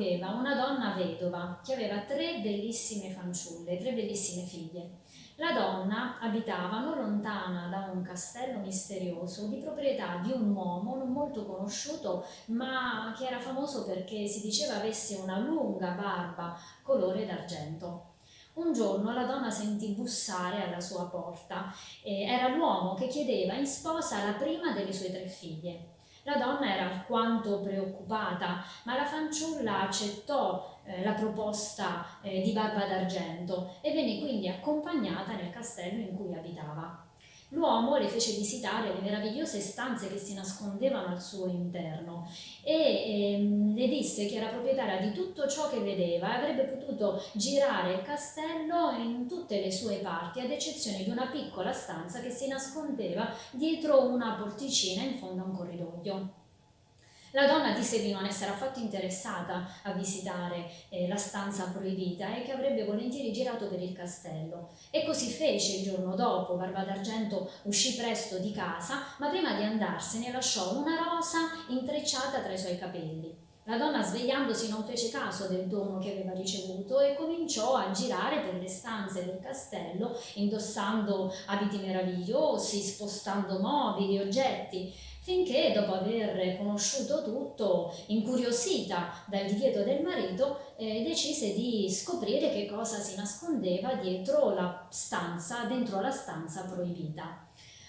viveva una donna vedova che aveva 3 bellissime fanciulle, 3 bellissime figlie. La donna abitava non lontana da un castello misterioso di proprietà di un uomo non molto conosciuto, ma che era famoso perché si diceva avesse una lunga barba colore d'argento. Un giorno la donna sentì bussare alla sua porta. Era l'uomo che chiedeva in sposa la prima delle sue 3 figlie. La donna era alquanto preoccupata, ma la fanciulla accettò la proposta di Barba d'Argento e venne quindi accompagnata nel castello in cui abitava. L'uomo le fece visitare le meravigliose stanze che si nascondevano al suo interno e le disse che era proprietaria di tutto ciò che vedeva e avrebbe potuto girare il castello in tutte le sue parti, ad eccezione di una piccola stanza che si nascondeva dietro una porticina in fondo a un corridoio. La donna disse di non essere affatto interessata a visitare la stanza proibita e che avrebbe volentieri girato per il castello. E così fece il giorno dopo. Barba d'Argento uscì presto di casa, ma prima di andarsene lasciò una rosa intrecciata tra i suoi capelli. La donna, svegliandosi, non fece caso del dono che aveva ricevuto e cominciò a girare per le stanze del castello, indossando abiti meravigliosi, spostando mobili, oggetti, finché, dopo aver conosciuto tutto, incuriosita dal divieto del marito, decise di scoprire che cosa si nascondeva dentro la stanza proibita.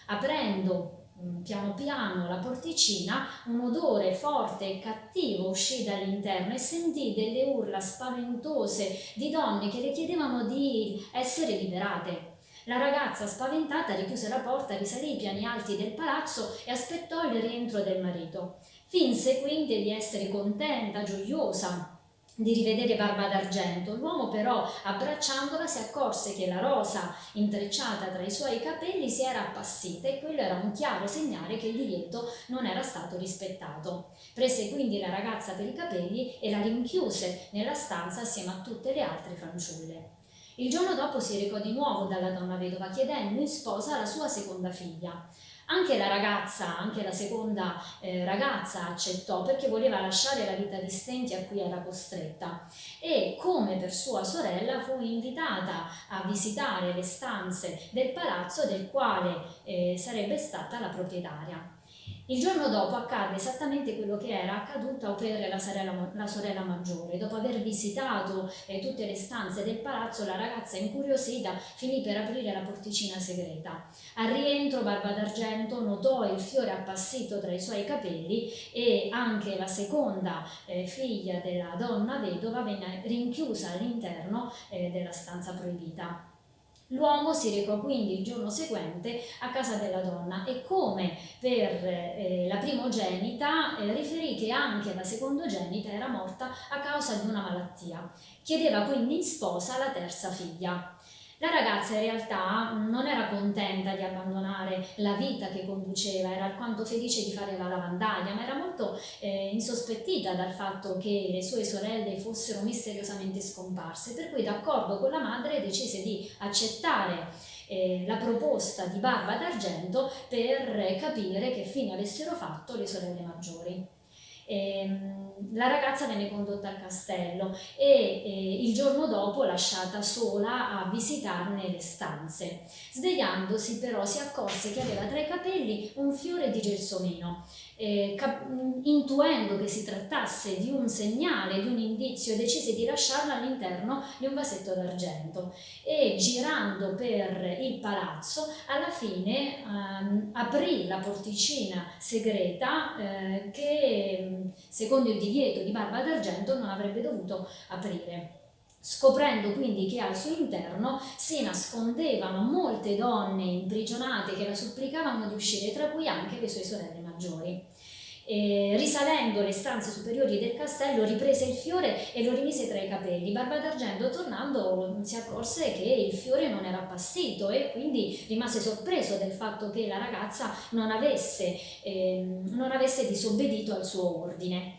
Aprendo piano piano la porticina, un odore forte e cattivo uscì dall'interno e sentì delle urla spaventose di donne che le chiedevano di essere liberate. La ragazza, spaventata, richiuse la porta, risalì i piani alti del palazzo e aspettò il rientro del marito. Finse quindi di essere contenta, gioiosa di rivedere Barba d'Argento. L'uomo però, abbracciandola, si accorse che la rosa intrecciata tra i suoi capelli si era appassita e quello era un chiaro segnale che il divieto non era stato rispettato. Prese quindi la ragazza per i capelli e la rinchiuse nella stanza assieme a tutte le altre fanciulle. Il giorno dopo si recò di nuovo dalla donna vedova chiedendo in sposa la sua seconda figlia. Anche la seconda ragazza accettò perché voleva lasciare la vita di stenti a cui era costretta e, come per sua sorella, fu invitata a visitare le stanze del palazzo del quale sarebbe stata la proprietaria. Il giorno dopo accadde esattamente quello che era accaduto per la sorella maggiore. Dopo aver visitato tutte le stanze del palazzo, la ragazza, incuriosita, finì per aprire la porticina segreta. Al rientro, Barba d'Argento notò il fiore appassito tra i suoi capelli e anche la seconda figlia della donna vedova venne rinchiusa all'interno della stanza proibita. L'uomo si recò quindi il giorno seguente a casa della donna e, come per la primogenita, riferì che anche la secondogenita era morta a causa di una malattia. Chiedeva quindi in sposa la terza figlia. La ragazza in realtà non era contenta di abbandonare la vita che conduceva, era alquanto felice di fare la lavandaia, ma era molto insospettita dal fatto che le sue sorelle fossero misteriosamente scomparse, per cui, d'accordo con la madre, decise di accettare la proposta di Barba d'Argento per capire che fine avessero fatto le sorelle maggiori. La ragazza venne condotta al castello e il giorno dopo lasciata sola a visitarne le stanze. Svegliandosi però si accorse che aveva tra i capelli un fiore di gelsomino. Intuendo che si trattasse di un segnale, di un indizio, decise di lasciarla all'interno di un vasetto d'argento e, girando per il palazzo, alla fine aprì la porticina segreta che, secondo il divieto di Barba d'Argento, non avrebbe dovuto aprire. Scoprendo quindi che al suo interno si nascondevano molte donne imprigionate che la supplicavano di uscire, tra cui anche le sue sorelle maggiori. Risalendo le stanze superiori del castello, riprese il fiore e lo rimise tra i capelli. Barba d'Argento, tornando, si accorse che il fiore non era appassito e quindi rimase sorpreso del fatto che la ragazza non avesse disobbedito al suo ordine.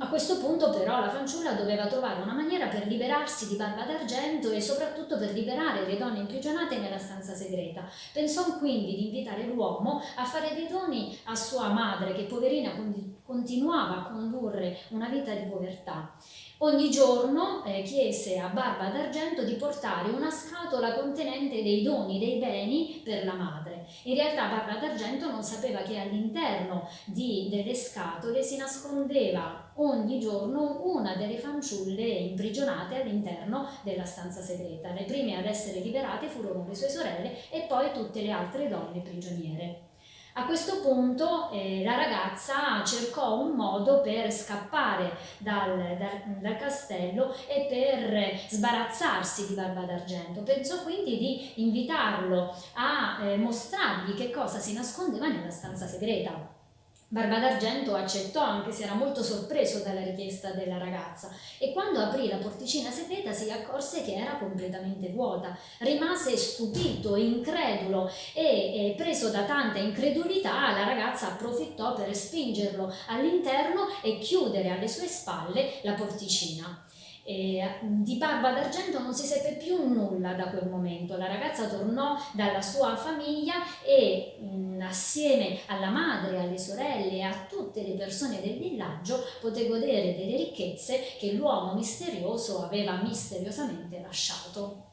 A questo punto però la fanciulla doveva trovare una maniera per liberarsi di Barba d'Argento e soprattutto per liberare le donne imprigionate nella stanza segreta. Pensò quindi di invitare l'uomo a fare dei doni a sua madre, che poverina continuava a condurre una vita di povertà. Ogni giorno chiese a Barba d'Argento di portare una scatola contenente dei doni, dei beni per la madre. In realtà Barba d'Argento non sapeva che all'interno delle scatole si nascondeva ogni giorno una delle fanciulle imprigionate all'interno della stanza segreta. Le prime ad essere liberate furono le sue sorelle e poi tutte le altre donne prigioniere. A questo punto la ragazza cercò un modo per scappare dal castello e per sbarazzarsi di Barba d'Argento. Pensò quindi di invitarlo a mostrargli che cosa si nascondeva nella stanza segreta. Barba d'Argento accettò, anche se era molto sorpreso dalla richiesta della ragazza, e quando aprì la porticina segreta si accorse che era completamente vuota. Rimase stupito, incredulo e preso da tanta incredulità la ragazza approfittò per spingerlo all'interno e chiudere alle sue spalle la porticina. Di Barba d'Argento non si seppe più nulla da quel momento. La ragazza tornò dalla sua famiglia e assieme alla madre, alle sorelle e a tutte le persone del villaggio poté godere delle ricchezze che l'uomo misterioso aveva misteriosamente lasciato.